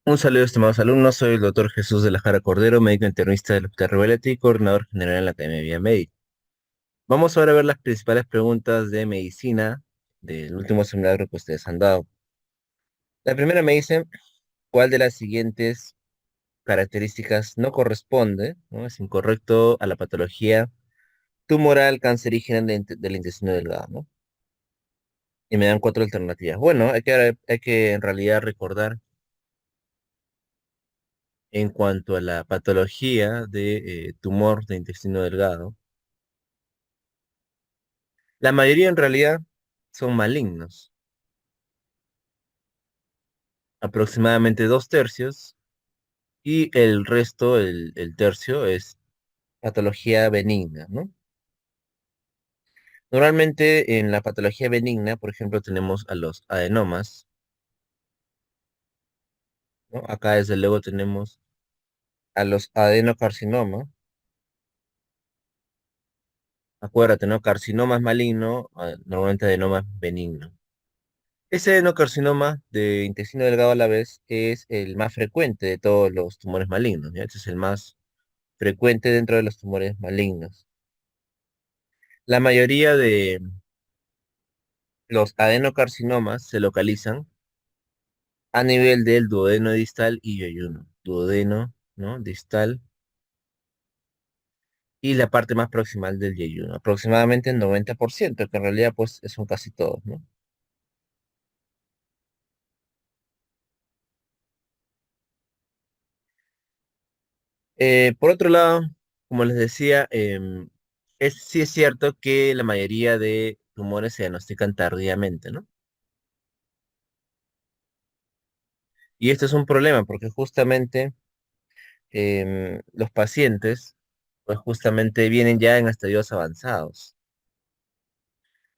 Un saludo, estimados alumnos. Soy el doctor Jesús de la Jara Cordero, médico internista del Hospital Revelati y coordinador general en la Academia de Vía Médica. Vamos ahora a ver las principales preguntas de medicina del último seminario que ustedes han dado. La primera me dice, ¿cuál de las siguientes características no corresponde, ¿no? Es incorrecto a la patología tumoral cancerígena del intestino delgado, ¿no? Y me dan cuatro alternativas. Bueno, hay que en realidad recordar en cuanto a la patología de tumor de intestino delgado. La mayoría en realidad son malignos, aproximadamente dos tercios, y el resto, el tercio, es patología benigna, ¿no? Normalmente en la patología benigna, por ejemplo, tenemos a los adenomas, ¿no? Acá desde luego tenemos a los adenocarcinomas. Acuérdate, ¿no? Carcinoma es maligno, normalmente adenoma es benigno. Ese adenocarcinoma de intestino delgado a la vez es el más frecuente de todos los tumores malignos, ¿ya? Este es el más frecuente dentro de los tumores malignos. La mayoría de los adenocarcinomas se localizan a nivel del duodeno distal y yeyuno. Duodeno, ¿no? Distal y la parte más proximal del yeyuno. Aproximadamente el 90%, que en realidad pues son casi todos, ¿no? Por otro lado, como les decía, sí es cierto que la mayoría de tumores se diagnostican tardíamente, ¿no? Y esto es un problema porque justamente los pacientes, pues justamente vienen ya en estadios avanzados,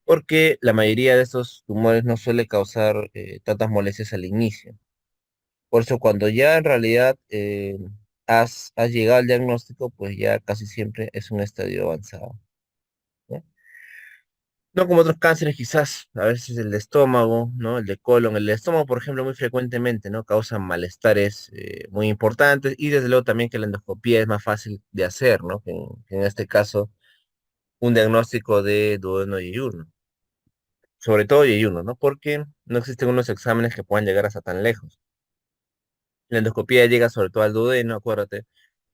porque la mayoría de estos tumores no suele causar tantas molestias al inicio. Por eso cuando ya en realidad has llegado al diagnóstico, pues ya casi siempre es un estadio avanzado, ¿no? No como otros cánceres, quizás, a veces el de estómago, ¿no? El de colon, el de estómago, por ejemplo, muy frecuentemente, ¿no? Causan malestares muy importantes y desde luego también que la endoscopía es más fácil de hacer, ¿no? Que en este caso un diagnóstico de duodeno yeyuno, sobre todo yeyuno, ¿no? Porque no existen unos exámenes que puedan llegar hasta tan lejos. La endoscopía llega sobre todo al duodeno, acuérdate,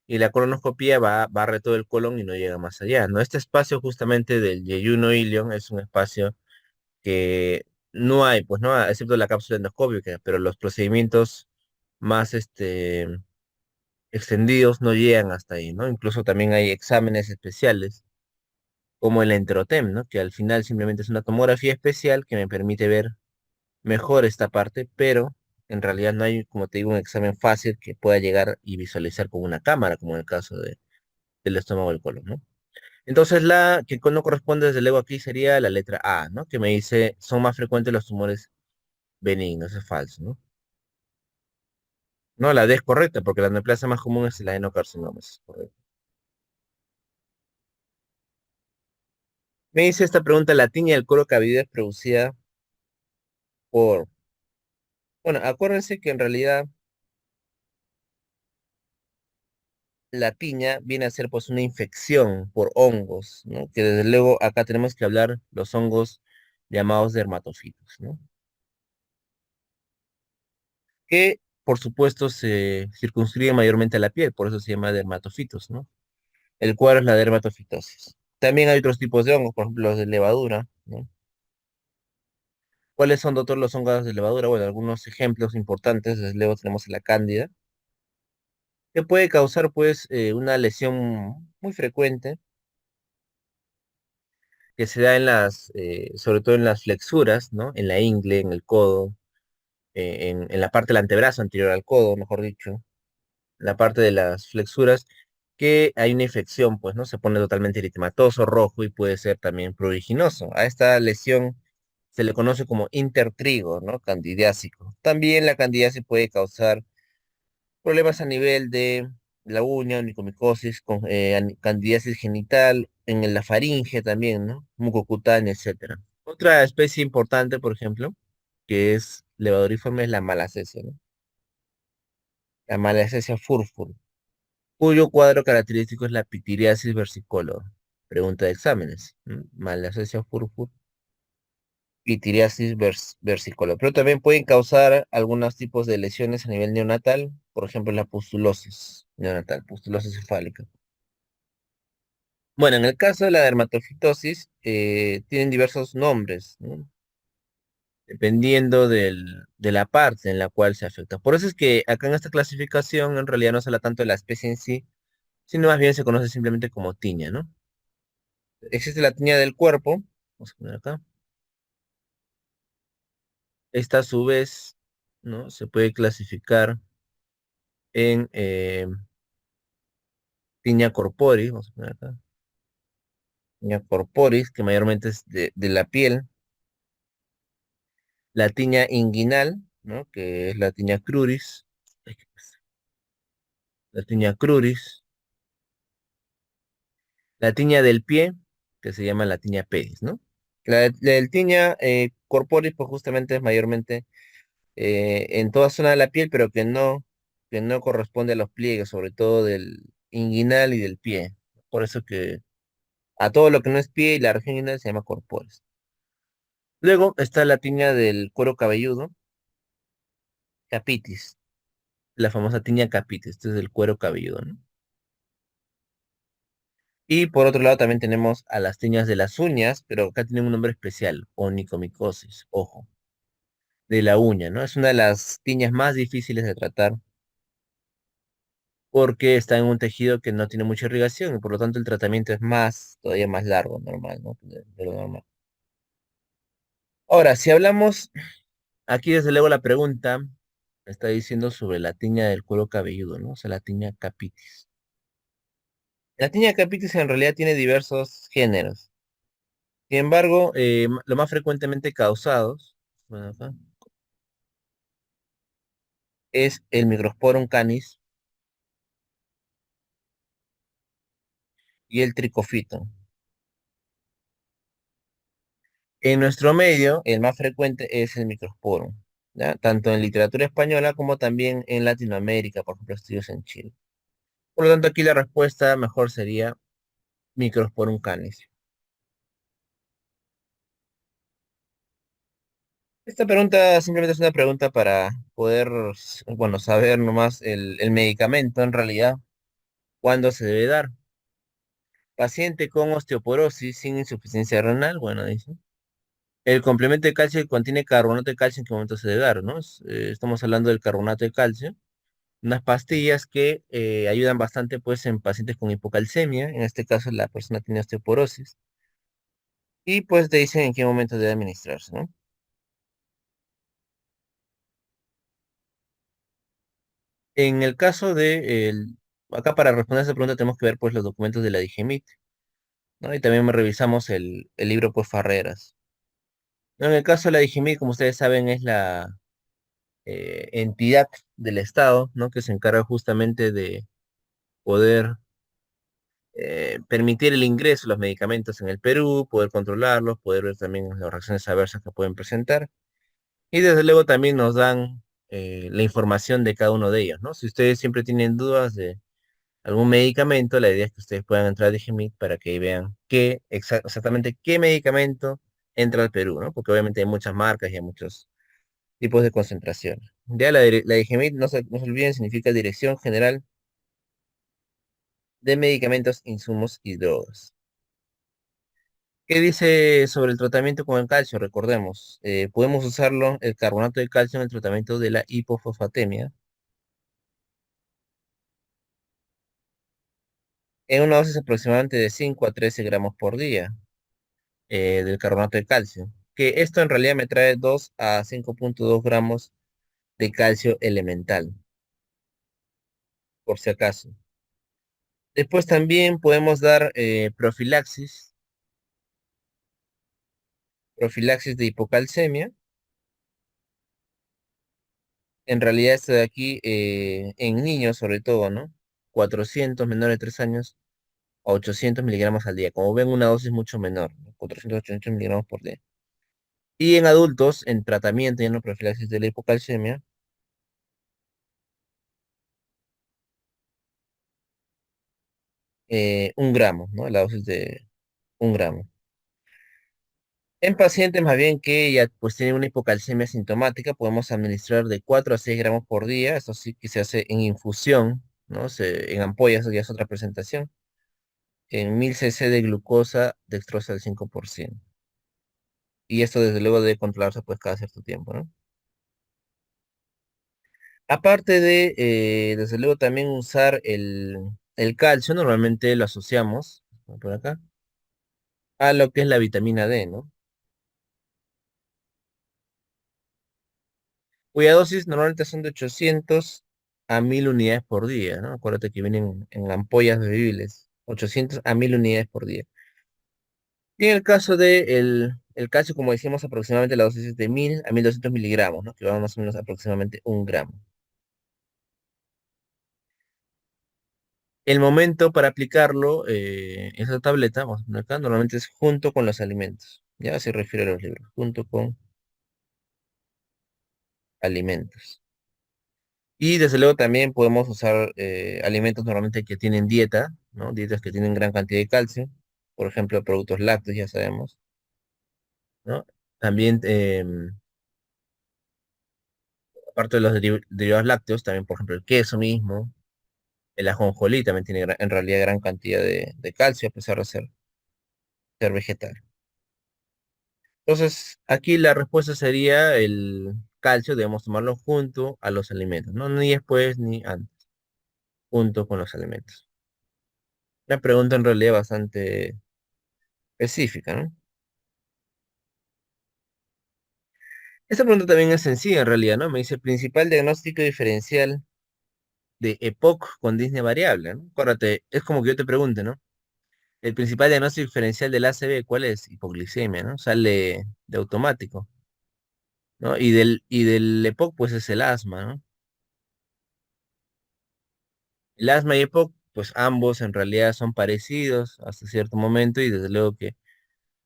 y la colonoscopía barre todo el colon y no llega más allá, ¿no? Este espacio justamente del yeyuno ilion es un espacio que no hay, pues, ¿no? Excepto la cápsula endoscópica, pero los procedimientos más, extendidos no llegan hasta ahí, ¿no? Incluso también hay exámenes especiales como el enterotem, ¿no? Que al final simplemente es una tomografía especial que me permite ver mejor esta parte, pero en realidad no hay, como te digo, un examen fácil que pueda llegar y visualizar con una cámara, como en el caso del estómago del colon, ¿no? Entonces la que no corresponde desde luego aquí sería la letra A, ¿no? Que me dice, son más frecuentes los tumores benignos, eso es falso, ¿no? No, la D es correcta, porque la neoplasia más común es el adenocarcinoma, eso es correcto. Me dice esta pregunta, la tiña del cuero cabelludo es producida por... Bueno, acuérdense que en realidad la tiña viene a ser pues una infección por hongos, ¿no? Que desde luego acá tenemos que hablar los hongos llamados dermatofitos, ¿no? Que por supuesto se circunscriben mayormente a la piel, por eso se llama dermatofitos, ¿no? El cuadro es la dermatofitosis. También hay otros tipos de hongos, por ejemplo los de levadura, ¿no? ¿Cuáles son, doctor, los hongos de levadura? Bueno, algunos ejemplos importantes, desde luego tenemos la cándida, que puede causar pues una lesión muy frecuente que se da sobre todo en las flexuras, ¿no? En la ingle, en el codo, en la parte del antebrazo anterior al codo, mejor dicho, la parte de las flexuras, que hay una infección, pues, ¿no? Se pone totalmente eritematoso, rojo y puede ser también pruriginoso. A esta lesión se le conoce como intertrigo, ¿no? Candidiásico. También la candidiasis puede causar problemas a nivel de la uña, onicomicosis, candidiasis genital, en la faringe también, ¿no? Mucocutánea, etcétera. Otra especie importante, por ejemplo, que es levaduriforme, es la malacesia, ¿no? La Malassezia furfur, cuyo cuadro característico es la pitiriasis versicolor. Pregunta de exámenes. Malassezia furfur, pitiriasis versicolor. Pero también pueden causar algunos tipos de lesiones a nivel neonatal, por ejemplo, la pustulosis neonatal, pustulosis cefálica. Bueno, en el caso de la dermatofitosis, tienen diversos nombres, ¿no? Dependiendo de la parte en la cual se afecta. Por eso es que acá en esta clasificación en realidad no se habla tanto de la especie en sí, sino más bien se conoce simplemente como tiña, ¿no? Existe la tiña del cuerpo, vamos a poner acá. Esta a su vez, ¿no? Se puede clasificar en tiña corporis, vamos a poner acá. Tiña corporis, que mayormente es de la piel. La tiña inguinal, ¿no? Que es la tiña cruris. Ay, ¿qué pasa? La tiña cruris. La tiña del pie, que se llama la tiña pedis, ¿no? La del tiña corporis, pues justamente es mayormente en toda zona de la piel, pero que no corresponde a los pliegues, sobre todo del inguinal y del pie. Por eso que a todo lo que no es pie y la región inguinal se llama corporis. Luego está la tiña del cuero cabelludo, capitis, la famosa tiña capitis, este es del cuero cabelludo, ¿no? Y por otro lado también tenemos a las tiñas de las uñas, pero acá tienen un nombre especial, onicomicosis, ojo, de la uña, ¿no? Es una de las tiñas más difíciles de tratar porque está en un tejido que no tiene mucha irrigación y por lo tanto el tratamiento es todavía más largo, normal, ¿no? De lo normal. Ahora, si hablamos, aquí desde luego la pregunta está diciendo sobre la tiña del cuero cabelludo, ¿no? O sea, la tiña capitis. La tiña capitis en realidad tiene diversos géneros. Sin embargo, lo más frecuentemente causados, bueno, acá, es el Microsporum canis y el tricofito. En nuestro medio, el más frecuente es el Microsporum, ¿ya? Tanto en literatura española como también en Latinoamérica, por ejemplo, estudios en Chile. Por lo tanto, aquí la respuesta mejor sería Microsporum canis. Esta pregunta simplemente es una pregunta para poder, bueno, saber nomás el medicamento en realidad, cuándo se debe dar. Paciente con osteoporosis sin insuficiencia renal, bueno, dice. El complemento de calcio que contiene carbonato de calcio, ¿en qué momento se debe dar, no? Estamos hablando del carbonato de calcio, unas pastillas que ayudan bastante, pues, en pacientes con hipocalcemia, en este caso la persona tiene osteoporosis, y pues te dicen en qué momento debe administrarse, ¿no? En el caso acá para responder a esa pregunta tenemos que ver, pues, los documentos de la DIGEMIT, ¿no? Y también revisamos el libro, pues, Farreras. ¿No? En el caso de la DIGEMIT, como ustedes saben, es la entidad del Estado, ¿no? Que se encarga justamente de poder permitir el ingreso de los medicamentos en el Perú, poder controlarlos, poder ver también las reacciones adversas que pueden presentar. Y desde luego también nos dan la información de cada uno de ellos, ¿no? Si ustedes siempre tienen dudas de algún medicamento, la idea es que ustedes puedan entrar a Digimit para que vean exactamente qué medicamento entra al Perú, ¿no? Porque obviamente hay muchas marcas y hay muchos tipos de concentración. Ya la Digimit, no se olviden, significa Dirección General de Medicamentos, Insumos y Drogas. ¿Qué dice sobre el tratamiento con el calcio? Recordemos, podemos usarlo, el carbonato de calcio, en el tratamiento de la hipofosfatemia en una dosis aproximadamente de 5 a 13 gramos por día del carbonato de calcio. Que esto en realidad me trae 2 a 5,2 gramos de calcio elemental, por si acaso. Después también podemos dar profilaxis de hipocalcemia. En realidad esto de aquí, en niños sobre todo, ¿no? 400 menores de 3 años a 800 miligramos al día. Como ven, una dosis mucho menor, ¿no? 400 a 800 miligramos por día. Y en adultos, en tratamiento y en la profilaxis de la hipocalcemia, un gramo, ¿no? La dosis de un gramo. En pacientes más bien que ya pues tienen una hipocalcemia sintomática, podemos administrar de 4 a 6 gramos por día. Esto sí que se hace en infusión, ¿no? En ampollas, eso ya es otra presentación. En 1000 cc de glucosa dextrosa del 5%. Y esto desde luego debe controlarse pues cada cierto tiempo, ¿no? Aparte de, desde luego también usar el calcio, normalmente lo asociamos, ¿no? Por acá, a lo que es la vitamina D, ¿no? Cuya dosis normalmente son de 800 a 1000 unidades por día, ¿no? Acuérdate que vienen en ampollas bebibles, 800 a 1000 unidades por día. Y en el caso de el calcio, como decíamos, aproximadamente la dosis es de 1000 a 1200 miligramos, ¿no? Que va más o menos aproximadamente un gramo. El momento para aplicarlo, esa tableta, vamos a poner acá, normalmente es junto con los alimentos. Ya se refiere a los libros, junto con alimentos. Y desde luego también podemos usar alimentos normalmente que tienen dieta, ¿no? Dietas que tienen gran cantidad de calcio, por ejemplo, productos lácteos, ya sabemos, ¿no? También, aparte de los derivados lácteos, también, por ejemplo, el queso mismo, el ajonjolí también tiene en realidad gran cantidad de calcio, a pesar de ser vegetal. Entonces, aquí la respuesta sería el calcio, debemos tomarlo junto a los alimentos, ¿no? Ni después ni antes, junto con los alimentos. Una pregunta en realidad bastante específica, ¿no? Esta pregunta también es sencilla en realidad, ¿no? Me dice, principal diagnóstico diferencial de EPOC con Disney variable, ¿no? Acuérdate, es como que yo te pregunte, ¿no? El principal diagnóstico diferencial del ACV, ¿cuál es? Hipoglicemia, ¿no? Sale de automático, ¿no? Y del EPOC, pues es el asma, ¿no? El asma y EPOC, pues ambos en realidad son parecidos hasta cierto momento y desde luego que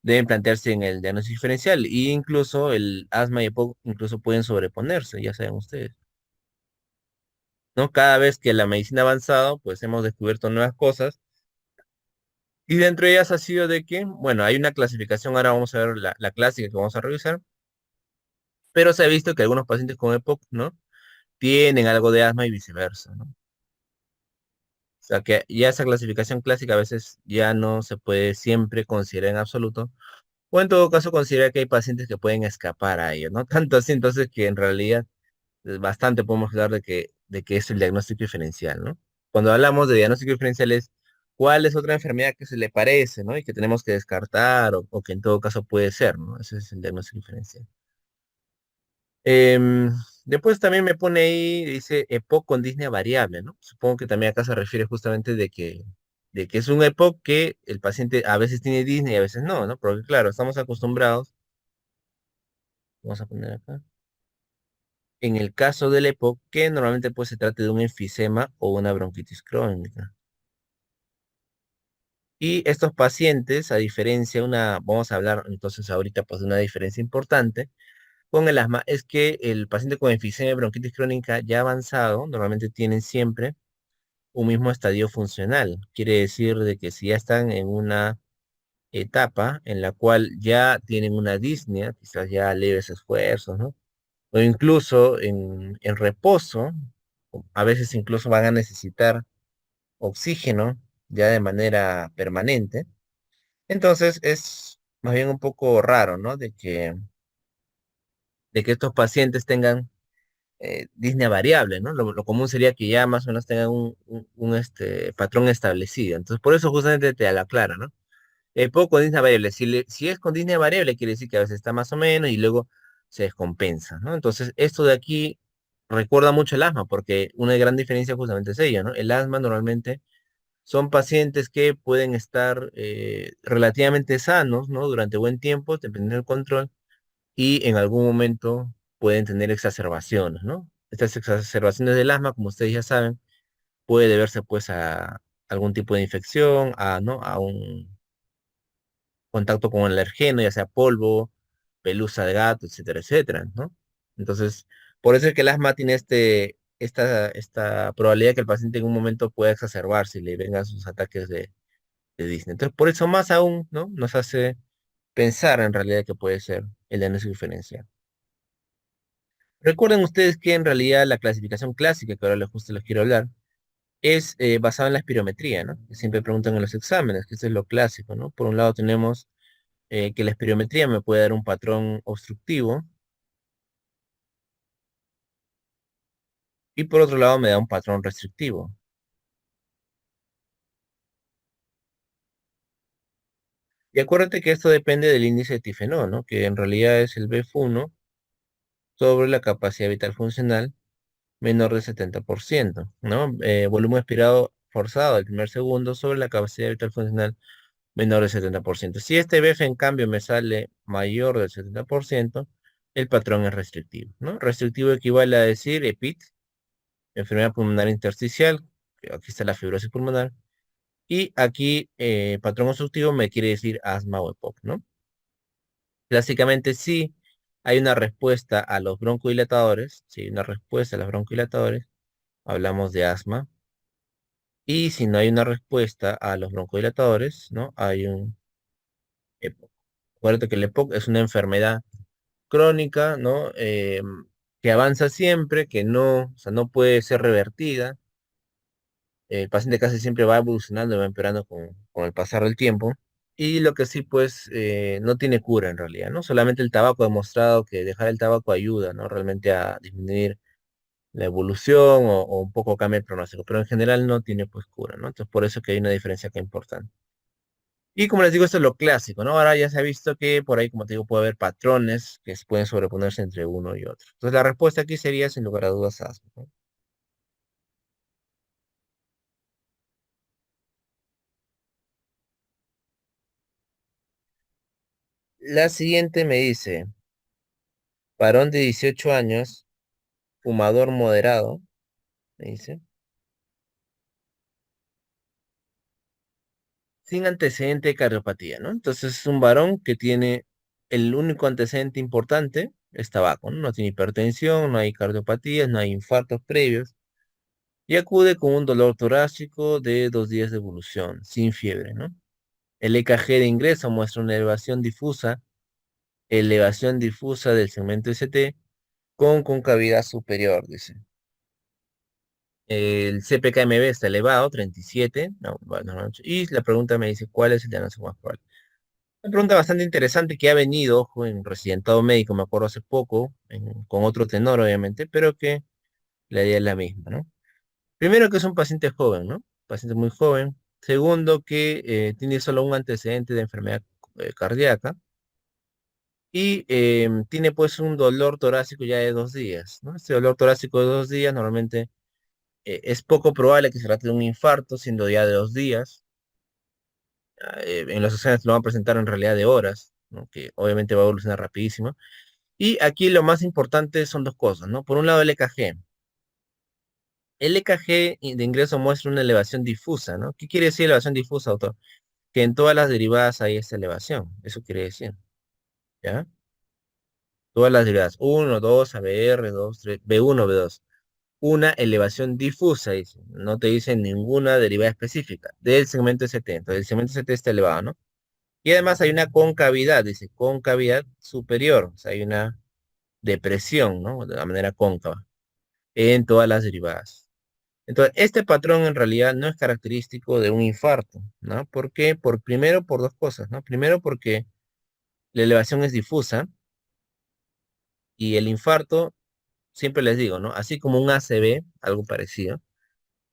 deben plantearse en el diagnóstico diferencial. Y incluso el asma y EPOC incluso pueden sobreponerse, ya saben ustedes. ¿No? Cada vez que la medicina ha avanzado, pues hemos descubierto nuevas cosas. Y dentro de ellas ha sido de que, bueno, hay una clasificación, ahora vamos a ver la clásica que vamos a revisar, pero se ha visto que algunos pacientes con EPOC, ¿no? Tienen algo de asma y viceversa, ¿no? O sea que ya esa clasificación clásica a veces ya no se puede siempre considerar en absoluto, o en todo caso considerar que hay pacientes que pueden escapar a ello, ¿no? Tanto así entonces que en realidad bastante podemos hablar de que es el diagnóstico diferencial, ¿no? Cuando hablamos de diagnóstico diferencial es cuál es otra enfermedad que se le parece, ¿no? Y que tenemos que descartar o que en todo caso puede ser, ¿no? Ese es el diagnóstico diferencial. Em, Después también me pone ahí, dice EPOC con disnea variable, ¿no? Supongo que también acá se refiere justamente de que es un EPOC que el paciente a veces tiene disnea y a veces no, ¿no? Porque claro, estamos acostumbrados, vamos a poner acá, en el caso del EPOC, que normalmente pues se trata de un enfisema o una bronquitis crónica. Y estos pacientes, a diferencia, vamos a hablar entonces ahorita pues de una diferencia importante con el asma, es que el paciente con enfisema y bronquitis crónica ya avanzado, normalmente tienen siempre un mismo estadio funcional. Quiere decir de que si ya están en una etapa en la cual ya tienen una disnea, quizás ya leves esfuerzos, ¿no? O incluso en reposo, a veces incluso van a necesitar oxígeno ya de manera permanente. Entonces es más bien un poco raro, ¿no? De que estos pacientes tengan disnea variable, ¿no? Lo común sería que ya más o menos tengan un patrón establecido. Entonces, por eso justamente te la aclara, ¿no? Poco con disnea variable. Si es con disnea variable, quiere decir que a veces está más o menos y luego se descompensa, ¿no? Entonces, esto de aquí recuerda mucho el asma, porque una gran diferencia justamente es ella, ¿no? El asma normalmente son pacientes que pueden estar relativamente sanos, ¿no? Durante buen tiempo, dependiendo del control, y en algún momento pueden tener exacerbaciones, ¿no? Estas exacerbaciones del asma, como ustedes ya saben, puede deberse pues a algún tipo de infección, ¿no? A un contacto con el alergeno, ya sea polvo, pelusa de gato, etcétera, etcétera, ¿no? Entonces, por eso es que el asma tiene esta probabilidad que el paciente en un momento pueda exacerbarse y le vengan sus ataques de Disney. Entonces, por eso más aún, ¿no? Nos hace pensar en realidad que puede ser el diagnóstico diferencial. Recuerden ustedes que en realidad la clasificación clásica, que ahora justo les quiero hablar, es basada en la espirometría, ¿no? Que siempre preguntan en los exámenes, que eso es lo clásico, ¿no? Por un lado tenemos que la espirometría me puede dar un patrón obstructivo y por otro lado me da un patrón restrictivo. Y acuérdate que esto depende del índice de tifenol, ¿no? Que en realidad es el BF1 sobre la capacidad vital funcional menor del 70%, ¿no? Volumen expirado forzado del primer segundo sobre la capacidad vital funcional menor del 70%. Si este BF en cambio me sale mayor del 70%, el patrón es restrictivo, ¿no? Restrictivo equivale a decir EPIT, enfermedad pulmonar intersticial, que aquí está la fibrosis pulmonar, y aquí patrón obstructivo me quiere decir asma o EPOC, ¿no? Clásicamente sí hay una respuesta a los broncodilatadores, sí hay una respuesta a los broncodilatadores, hablamos de asma, y si no hay una respuesta a los broncodilatadores, ¿no? Hay un EPOC. Acuérdate que el EPOC es una enfermedad crónica, ¿no? Que avanza siempre, que no, o sea, no puede ser revertida. El paciente casi siempre va evolucionando y va empeorando con el pasar del tiempo. Y lo que sí, pues, no tiene cura en realidad, ¿no? Solamente el tabaco ha demostrado que dejar el tabaco ayuda, ¿no? Realmente a disminuir la evolución o un poco cambia el pronóstico, pero en general no tiene, pues, cura, ¿no? Entonces, por eso que hay una diferencia acá importante. Y como les digo, esto es lo clásico, ¿no? Ahora ya se ha visto que por ahí, como te digo, puede haber patrones que se pueden sobreponerse entre uno y otro. Entonces, la respuesta aquí sería, sin lugar a dudas, asma, ¿no? La siguiente me dice, varón de 18 años, fumador moderado, me dice, sin antecedente de cardiopatía, ¿no? Entonces, es un varón que tiene el único antecedente importante, es tabaco, ¿no? No tiene hipertensión, no hay cardiopatías, no hay infartos previos, y acude con un dolor torácico de 2 días de evolución, sin fiebre, ¿no? El EKG de ingreso muestra una elevación difusa del segmento ST con concavidad superior, dice. El CPKMB está elevado, 37, no, bueno, no, y la pregunta me dice, ¿cuál es el diagnóstico más probable? Una pregunta bastante interesante que ha venido, ojo, en residentado médico, me acuerdo hace poco, con otro tenor, obviamente, pero que la idea es la misma, ¿no? Primero que es un paciente joven, ¿no? Paciente muy joven. Segundo que tiene solo un antecedente de enfermedad cardíaca. Y tiene pues un dolor torácico ya de 2 días, ¿no? Este dolor torácico de 2 días normalmente es poco probable que se trate de un infarto, siendo ya de 2 días. En los exámenes lo van a presentar en realidad de horas, ¿no? Que obviamente va a evolucionar rapidísimo. Y aquí lo más importante son dos cosas, ¿no? Por un lado el EKG. El EKG de ingreso muestra una elevación difusa, ¿no? ¿Qué quiere decir elevación difusa, autor? Que en todas las derivadas hay esta elevación. Eso quiere decir, ¿ya? Todas las derivadas, 1, 2, ABR, 2, 3, B1, B2. Una elevación difusa, dice. No te dice ninguna derivada específica del segmento ST. Entonces, el segmento ST está elevado, ¿no? Y además hay una concavidad, dice, concavidad superior. O sea, hay una depresión, ¿no? De la manera cóncava en todas las derivadas. Entonces, este patrón en realidad no es característico de un infarto, ¿no? ¿Por qué? Primero, por dos cosas, ¿no? Primero, porque la elevación es difusa y el infarto, siempre les digo, ¿no? Así como un ACV, algo parecido.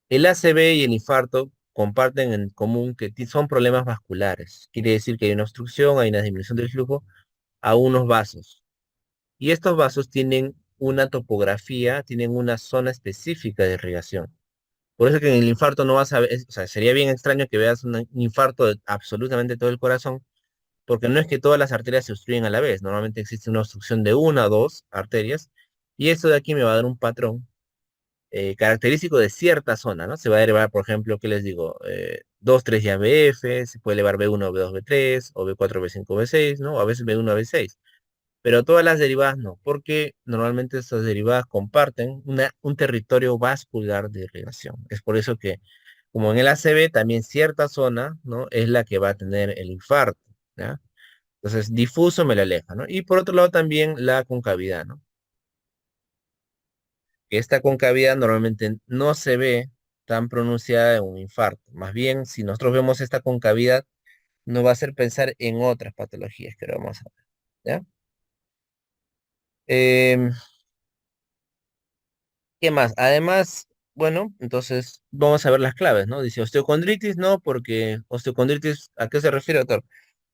El ACV y el infarto comparten en común que son problemas vasculares. Quiere decir que hay una obstrucción, hay una disminución del flujo a unos vasos. Y estos vasos tienen una topografía, tienen una zona específica de irrigación. Por eso que en el infarto no vas a ver, o sea, sería bien extraño que veas un infarto de absolutamente todo el corazón, porque no es que todas las arterias se obstruyen a la vez. Normalmente existe una obstrucción de una o dos arterias, y esto de aquí me va a dar un patrón característico de cierta zona, ¿no? Se va a elevar, por ejemplo, ¿qué les digo? 2, 3 ya BF, se puede elevar B1, B2, B3, o B4, B5, B6, ¿no? O a veces B1, B6. pero todas las derivadas no, porque normalmente estas derivadas comparten un territorio vascular de irrigación. Es por eso que, como en el ACV, también cierta zona, ¿no? Es la que va a tener el infarto, ¿ya? Entonces, difuso me la aleja, ¿no? Y por otro lado también la concavidad, ¿no? Esta concavidad normalmente no se ve tan pronunciada en un infarto. Más bien, si nosotros vemos esta concavidad, nos va a hacer pensar en otras patologías que ahora vamos a ver, ¿ya? Em, ¿Qué más? Además, bueno, entonces vamos a ver las claves, ¿no? Dice osteocondritis, no, porque osteocondritis, ¿a qué se refiere, doctor?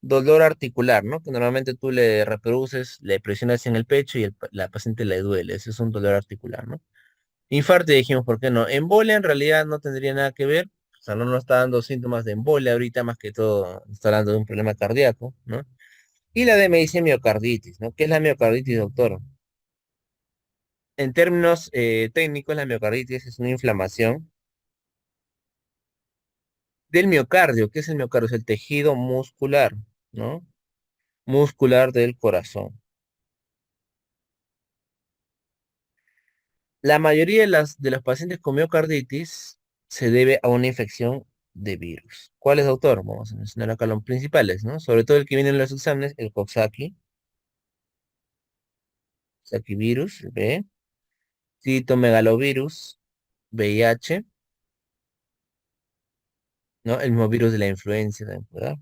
Dolor articular, ¿no? Que normalmente tú le reproduces, le presionas en el pecho y la paciente le duele. Ese es un dolor articular, ¿no? Infarto, ya dijimos, ¿por qué no? Embolia en realidad no tendría nada que ver. O sea, no nos está dando síntomas de embolia ahorita, más que todo está hablando de un problema cardíaco, ¿no? Y la de dice miocarditis, ¿no? ¿Qué es la miocarditis, doctor? En términos técnicos, la miocarditis es una inflamación del miocardio. ¿Qué es el miocardio? Es el tejido muscular, ¿no? Muscular del corazón. La mayoría de los pacientes con miocarditis se debe a una infección de virus. ¿Cuáles, doctor? Vamos a mencionar acá los principales, ¿no? Sobre todo el que viene en los exámenes, el Coxsackie, Coxsackie virus, B, citomegalovirus, VIH, ¿no? El mismo virus de la influenza, ¿verdad?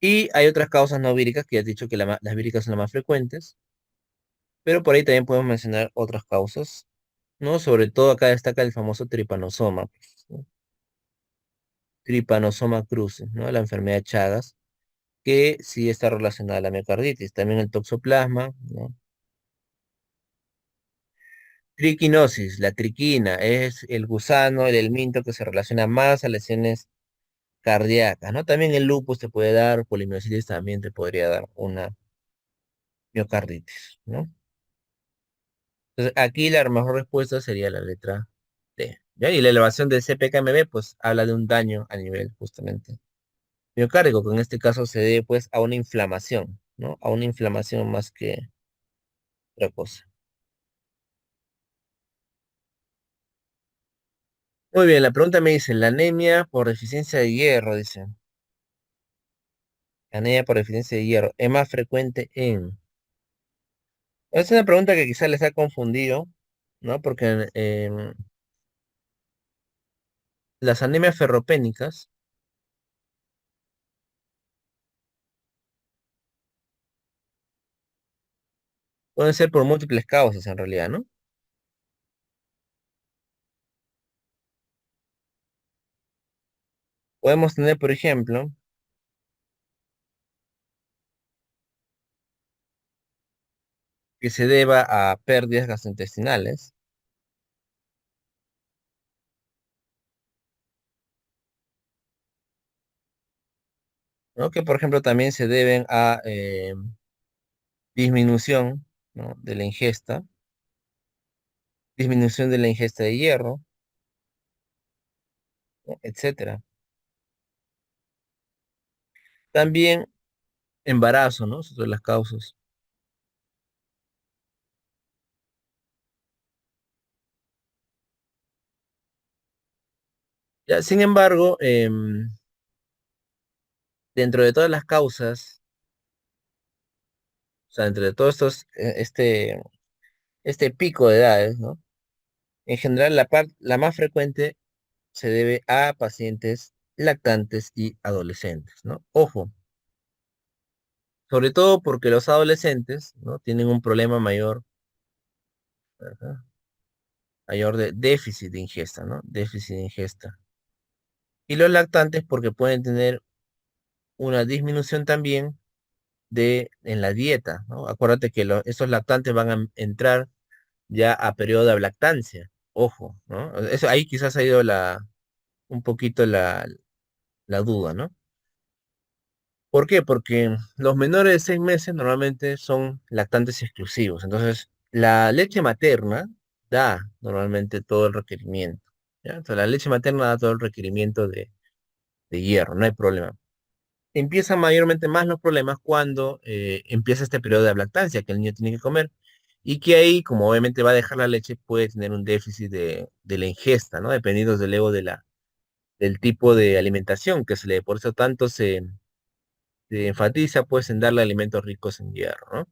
Y hay otras causas no víricas, que ya he dicho que las víricas son las más frecuentes, pero por ahí también podemos mencionar otras causas, ¿no? Sobre todo acá destaca el famoso tripanosoma, pues, ¿no? Tripanosoma cruzi, ¿no? La enfermedad de Chagas, que sí está relacionada a la miocarditis. También el toxoplasma, ¿no? Triquinosis, la triquina, es el gusano, el helminto que se relaciona más a lesiones cardíacas, ¿no? También el lupus te puede dar, polimiositis también te podría dar una miocarditis, ¿no? Entonces, aquí la mejor respuesta sería la letra D, ¿ya? Y la elevación del CPKMB, pues, habla de un daño a nivel, justamente, miocárdico, que en este caso se debe, pues, a una inflamación, ¿no? A una inflamación más que otra cosa. Muy bien, la pregunta me dice, la anemia por deficiencia de hierro, dice. La anemia por deficiencia de hierro, ¿es más frecuente en? Es una pregunta que quizá les ha confundido, ¿no? Porque las anemias ferropénicas pueden ser por múltiples causas en realidad, ¿no? Podemos tener, por ejemplo, que se deba a pérdidas gastrointestinales, ¿no? Que, por ejemplo, también se deben a disminución, ¿no? De la ingesta, disminución de la ingesta de hierro, ¿no? Etcétera. También embarazo, ¿no? Es otra de las causas. Ya, sin embargo, dentro de todas las causas, o sea, entre todos estos, este pico de edades, ¿no? En general, la más frecuente se debe a pacientes lactantes y adolescentes, ¿no? Ojo, sobre todo porque los adolescentes, ¿no? Tienen un problema mayor, ajá, mayor de déficit de ingesta, ¿no? Déficit de ingesta. Y los lactantes porque pueden tener una disminución también en la dieta, ¿no? Acuérdate que estos lactantes van a entrar ya a periodo de lactancia. Ojo, ¿no? Eso ahí quizás ha ido un poquito la duda, ¿no? ¿Por qué? Porque los menores de 6 meses normalmente son lactantes exclusivos. Entonces, la leche materna da normalmente todo el requerimiento, ¿ya? Entonces, la leche materna da todo el requerimiento de hierro, no hay problema. Empiezan mayormente más los problemas cuando empieza este periodo de lactancia que el niño tiene que comer y que ahí, como obviamente va a dejar la leche, puede tener un déficit de la ingesta, ¿no? Dependiendo desde luego del tipo de alimentación que se le dé. Por eso tanto se enfatiza pues en darle alimentos ricos en hierro, ¿no?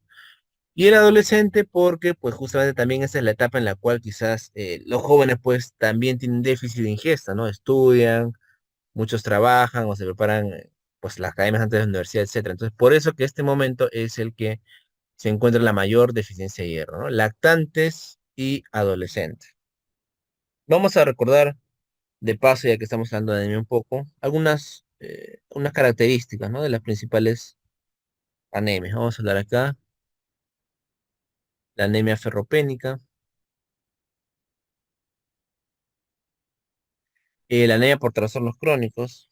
Y el adolescente porque pues justamente también esa es la etapa en la cual quizás los jóvenes pues también tienen déficit de ingesta, ¿no? Estudian, muchos trabajan o se preparan pues las academias antes de la universidad, etcétera. Entonces, por eso que este momento es el que se encuentra la mayor deficiencia de hierro, ¿no? Lactantes y adolescentes. Vamos a recordar de paso, ya que estamos hablando de anemia un poco, algunas unas características, ¿no? De las principales anemias. Vamos a hablar acá, la anemia ferropénica, la anemia por trastornos crónicos,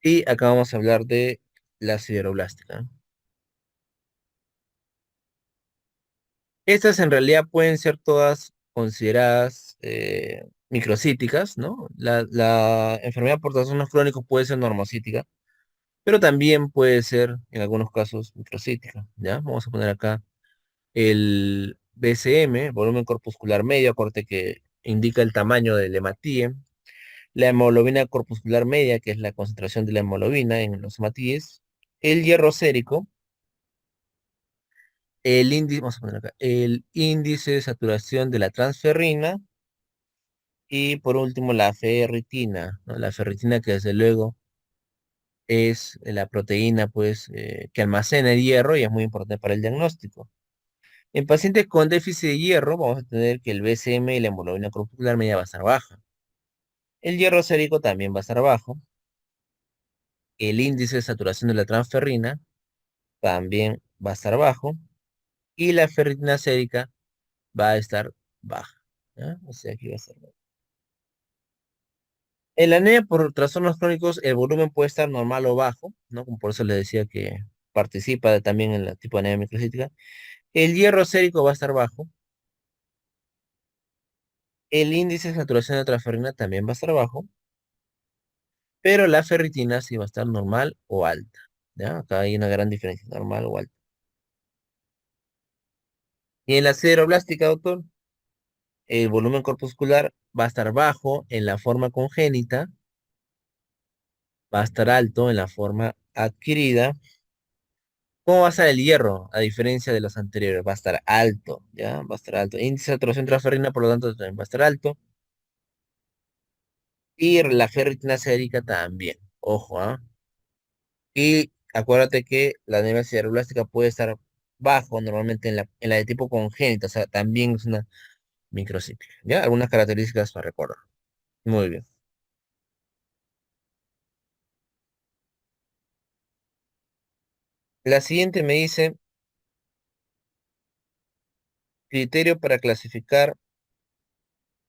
y acá vamos a hablar de la sideroblástica, ¿no? Estas en realidad pueden ser todas consideradas microcíticas, ¿no? La enfermedad por trastornos crónicos puede ser normocítica, pero también puede ser, en algunos casos, microcítica, ¿ya? Vamos a poner acá el BCM, volumen corpuscular medio, corte que indica el tamaño del hematíe, la hemoglobina corpuscular media, que es la concentración de la hemoglobina en los hematíes, el hierro sérico, el índice, vamos a poner acá, el índice de saturación de la transferrina, y por último, la ferritina, ¿no? La ferritina que desde luego es la proteína pues, que almacena el hierro y es muy importante para el diagnóstico. En pacientes con déficit de hierro, vamos a tener que el BCM y la hemoglobina corpuscular media va a estar baja. El hierro sérico también va a estar bajo. El índice de saturación de la transferrina también va a estar bajo. Y la ferritina sérica va a estar baja, ¿ya? O sea, aquí va a estar baja. En la anemia por trastornos crónicos, el volumen puede estar normal o bajo, ¿no? Como por eso les decía que participa también en el tipo de anemia microcítica. El hierro sérico va a estar bajo. El índice de saturación de transferrina también va a estar bajo, pero la ferritina sí va a estar normal o alta, ¿ya? Acá hay una gran diferencia, normal o alta. Y en la sideroblástica, doctor, el volumen corpuscular va a estar bajo en la forma congénita, va a estar alto en la forma adquirida. ¿Cómo va a estar el hierro? A diferencia de los anteriores, va a estar alto, ¿ya? Va a estar alto. Índice de saturación transferrina, por lo tanto, también va a estar alto. Y la ferritina sérica también. Ojo, ¿ah? Y acuérdate que la anemia sideroblástica puede estar bajo normalmente en la de tipo congénita, o sea, también es una microcíclica, ¿ya? Algunas características para recordar. Muy bien. La siguiente me dice, criterio para clasificar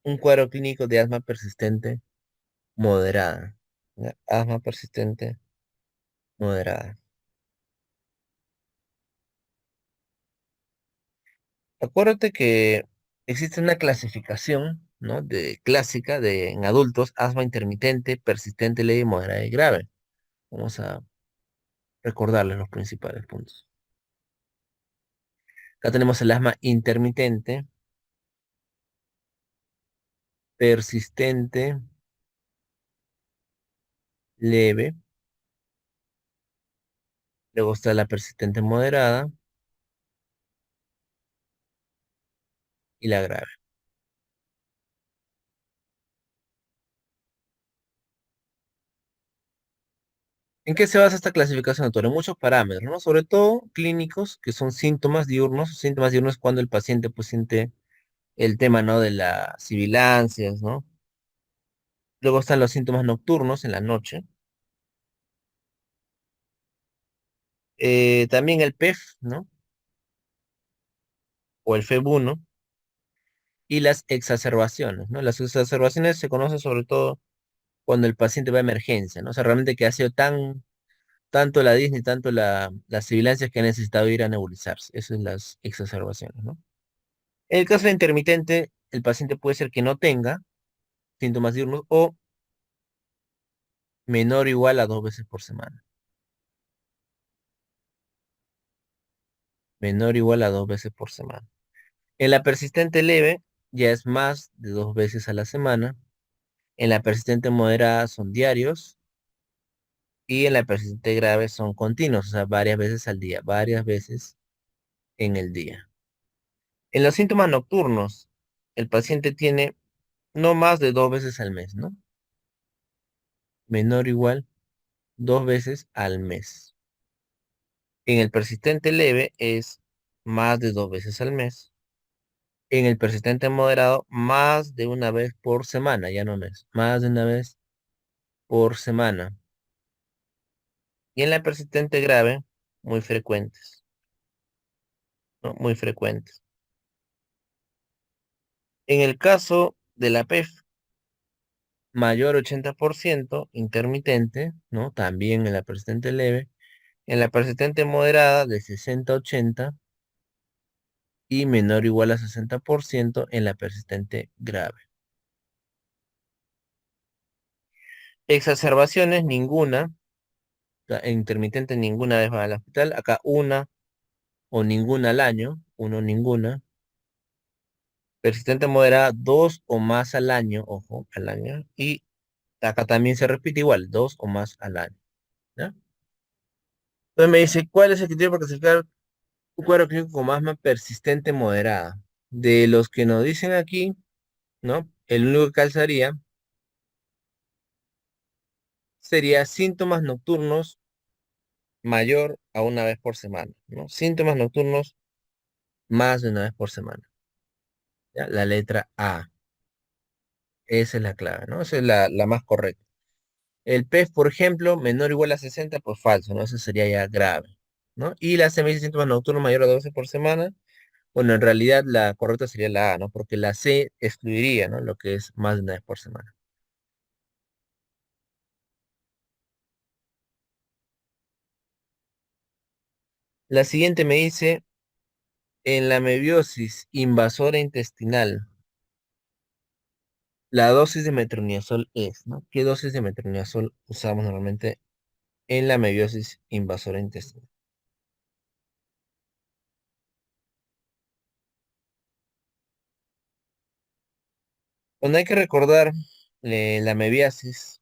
un cuadro clínico de asma persistente moderada. ¿Ya? Asma persistente moderada. Acuérdate que existe una clasificación, ¿no? De clásica en adultos, asma intermitente, persistente, leve, moderada y grave. Vamos a recordarles los principales puntos. Acá tenemos el asma intermitente, persistente, leve. Luego está la persistente moderada y la grave. ¿En qué se basa esta clasificación, doctor? En muchos parámetros, ¿no? Sobre todo clínicos, que son síntomas diurnos. Síntomas diurnos cuando el paciente pues siente el tema, ¿no? De las sibilancias, ¿no? Luego están los síntomas nocturnos en la noche. También el PEF, ¿no? O el FEB1. Y las exacerbaciones, ¿no? Las exacerbaciones se conocen sobre todo cuando el paciente va a emergencia, ¿no? O sea, realmente que ha sido tanto la disney, tanto las sibilancias que ha necesitado ir a nebulizarse. Esas son las exacerbaciones, ¿no? En el caso de intermitente, el paciente puede ser que no tenga síntomas diurnos o menor o igual a 2 veces por semana. Menor o igual a 2 veces por semana. En la persistente leve ya es más de 2 veces a la semana. En la persistente moderada son diarios. Y en la persistente grave son continuos, o sea, varias veces al día, varias veces en el día. En los síntomas nocturnos, el paciente tiene no más de 2 veces al mes, ¿no? Menor o igual, 2 veces al mes. En el persistente leve es más de 2 veces al mes. En el persistente moderado, más de una vez por semana, ya no mes, más de una vez por semana. Y en la persistente grave, muy frecuentes, ¿no? Muy frecuentes. En el caso de la PEF, mayor 80% intermitente, ¿no? También en la persistente leve. En la persistente moderada, de 60 a 80 y menor o igual a 60% en la persistente grave. Exacerbaciones, ninguna. Intermitente, ninguna vez va al hospital. Acá una o ninguna al año. Uno, ninguna. Persistente moderada, dos o más al año. Ojo, al año. Y acá también se repite igual, dos o más al año. ¿Ya? Entonces me dice, ¿cuál es el criterio para clasificar un cuadro clínico con asma persistente moderada? De los que nos dicen aquí, ¿no? El único que calzaría sería síntomas nocturnos mayor a una vez por semana, ¿no? Síntomas nocturnos más de una vez por semana. ¿Ya? La letra A. Esa es la clave, ¿no? Esa es la más correcta. El PEF, por ejemplo, menor o igual a 60, pues falso, ¿no? Eso sería ya grave, ¿no? Y la C me dice síntomas nocturnos mayor a 12 por semana. Bueno, en realidad la correcta sería la A, ¿no? Porque la C excluiría, ¿no? Lo que es más de una vez por semana. La siguiente me dice, en la mebiosis invasora intestinal, la dosis de metronidazol es, ¿no? ¿Qué dosis de metronidazol usamos normalmente en la mebiosis invasora intestinal? Bueno, hay que recordar, la mebiasis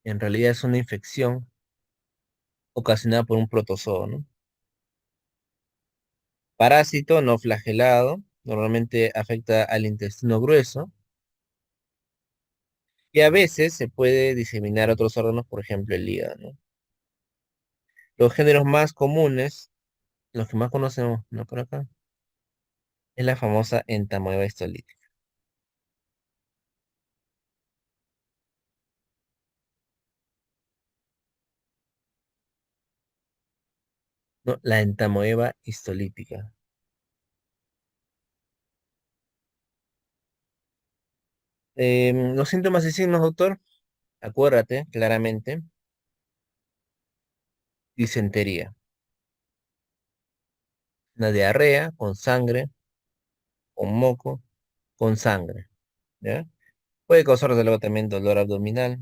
en realidad es una infección ocasionada por un protozoo, ¿no? Parásito no flagelado, normalmente afecta al intestino grueso y a veces se puede diseminar a otros órganos, por ejemplo el hígado, ¿no? Los géneros más comunes, los que más conocemos, ¿no? Por acá, es la famosa entamoeba histolítica. ¿No? La entamoeba histolítica. Los síntomas y signos, doctor, acuérdate claramente, disentería, una diarrea con sangre, con moco, con sangre, ¿ya? Puede causar desde luego también dolor abdominal,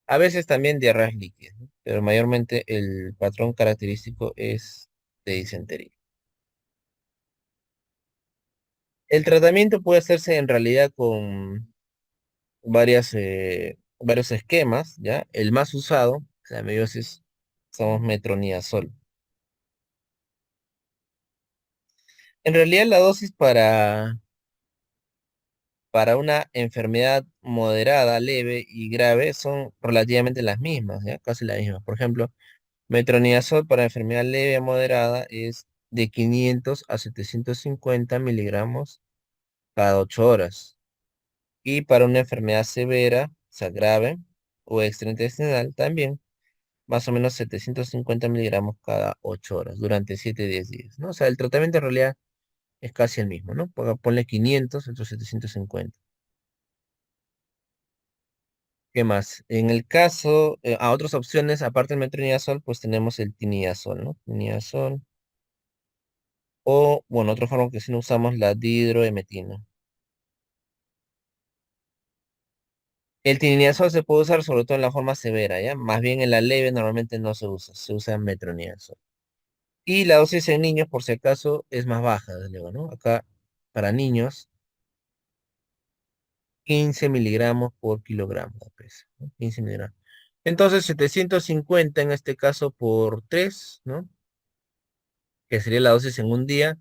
a veces también diarreas líquidas, ¿no? Pero mayormente el patrón característico es de disentería. El tratamiento puede hacerse en realidad con varios esquemas, ¿ya? El más usado, la meiosis, somos metronidazol. En realidad la dosis para una enfermedad moderada, leve y grave son relativamente las mismas, ¿ya? Casi las mismas. Por ejemplo, metronidazol para enfermedad leve a moderada es de 500 a 750 miligramos cada 8 horas. Y para una enfermedad severa, o sea, grave o extraintestinal, también más o menos 750 miligramos cada 8 horas durante 7 a 10 días, ¿no? O sea, el tratamiento en realidad es casi el mismo, ¿no? Ponle 500, otros 750. ¿Qué más? En el caso, a otras opciones, aparte del metronidazol, pues tenemos el tinidazol, ¿no? Tinidazol. O, bueno, otro fármaco que sí no usamos, la dihidroemetina. El tininiazol se puede usar sobre todo en la forma severa, ¿ya? Más bien en la leve normalmente no se usa metronidazol. Y la dosis en niños, por si acaso, es más baja, desde luego, ¿no? Acá, para niños, 15 miligramos por kilogramo de peso, ¿no? 15 miligramos. Entonces, 750 en este caso por 3, ¿no? Que sería la dosis en un día,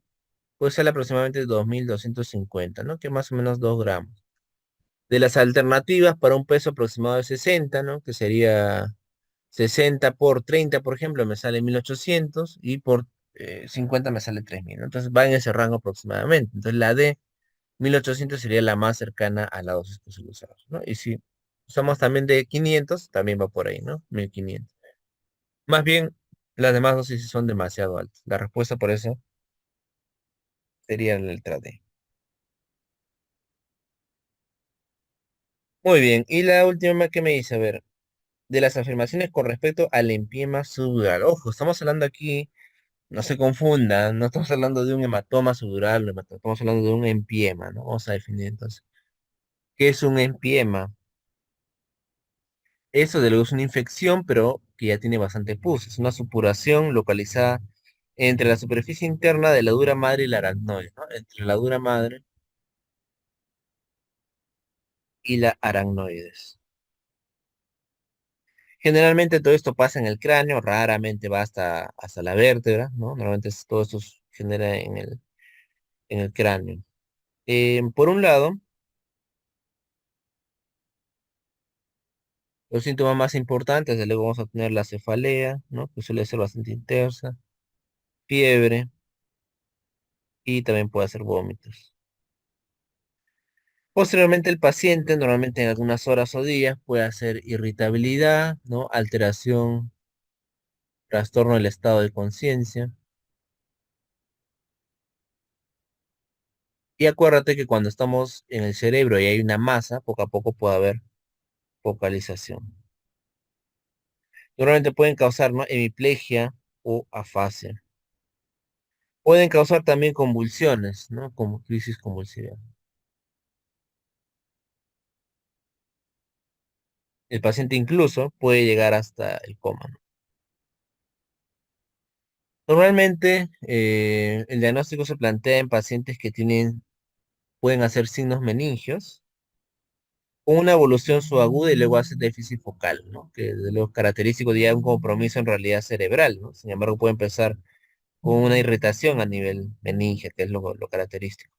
pues sale aproximadamente 2.250, ¿no? Que más o menos 2 gramos. De las alternativas para un peso aproximado de 60, ¿no? Que sería 60 por 30, por ejemplo, me sale 1.800 y por 50 me sale 3.000, ¿no? Entonces va en ese rango aproximadamente. Entonces la de 1.800 sería la más cercana a la dosis que se usa, ¿no? Y si usamos también de 500, también va por ahí, ¿no? 1.500. Más bien, las demás dosis sí son demasiado altas. La respuesta por eso sería la letra D. Muy bien, y la última que me dice, a ver, de las afirmaciones con respecto al empiema subdural. Ojo, estamos hablando aquí, no se confundan, no estamos hablando de un hematoma subdural, estamos hablando de un empiema, ¿no? Vamos a definir entonces. ¿Qué es un empiema? Eso de luego es una infección, pero que ya tiene bastante pus. Es una supuración localizada entre la superficie interna de la dura madre y la aracnoide, ¿no? Entre la dura madre y la aracnoides. Generalmente todo esto pasa en el cráneo, raramente va hasta la vértebra, ¿no? Normalmente todo esto se genera en el cráneo. Por un lado, los síntomas más importantes, desde luego vamos a tener la cefalea, ¿no? Que suele ser bastante intensa, fiebre y también puede hacer vómitos. Posteriormente, el paciente, normalmente en algunas horas o días, puede hacer irritabilidad, ¿no? Alteración, trastorno del estado de conciencia. Y acuérdate que cuando estamos en el cerebro y hay una masa, poco a poco puede haber focalización. Normalmente pueden causar, ¿no? Hemiplegia o afasia. Pueden causar también convulsiones, ¿no? Como crisis convulsiva. El paciente incluso puede llegar hasta el coma, ¿no? Normalmente el diagnóstico se plantea en pacientes que pueden hacer signos meningios, con una evolución subaguda y luego hace déficit focal, ¿no? Que de lo característico de un compromiso en realidad cerebral, ¿no? Sin embargo, puede empezar con una irritación a nivel meningio, que es lo característico.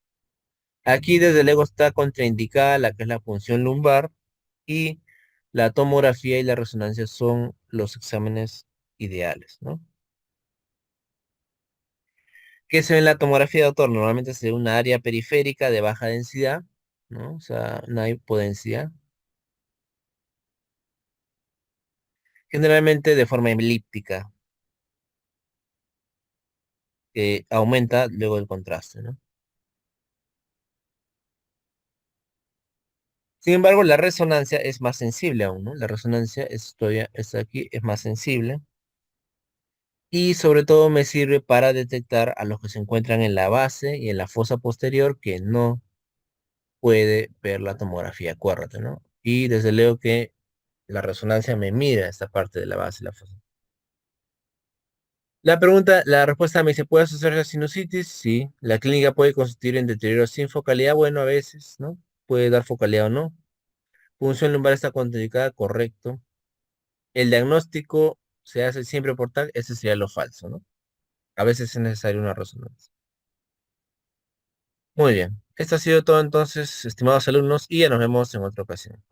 Aquí desde luego está contraindicada la que es la punción lumbar y la tomografía y la resonancia son los exámenes ideales, ¿no? ¿Qué se ve en la tomografía, doctor? Normalmente se ve una área periférica de baja densidad, ¿no? O sea, una hipodensidad, generalmente de forma elíptica, que aumenta luego el contraste, ¿no? Sin embargo, la resonancia es más sensible aún, ¿no? La resonancia está aquí, es más sensible y sobre todo me sirve para detectar a los que se encuentran en la base y en la fosa posterior que no puede ver la tomografía, acuérdate, ¿no? Y desde luego que la resonancia me mira esta parte de la base y la fosa. La respuesta me dice, ¿puede asociarse a sinusitis? Sí. ¿La clínica puede consistir en deterioro sin focalidad? Bueno, a veces, ¿no? Puede dar focalidad o no. Punción lumbar está contraindicada, correcto. El diagnóstico se hace siempre por TAC, ese sería lo falso, ¿no? A veces es necesaria una resonancia. Muy bien. Esto ha sido todo entonces, estimados alumnos, y ya nos vemos en otra ocasión.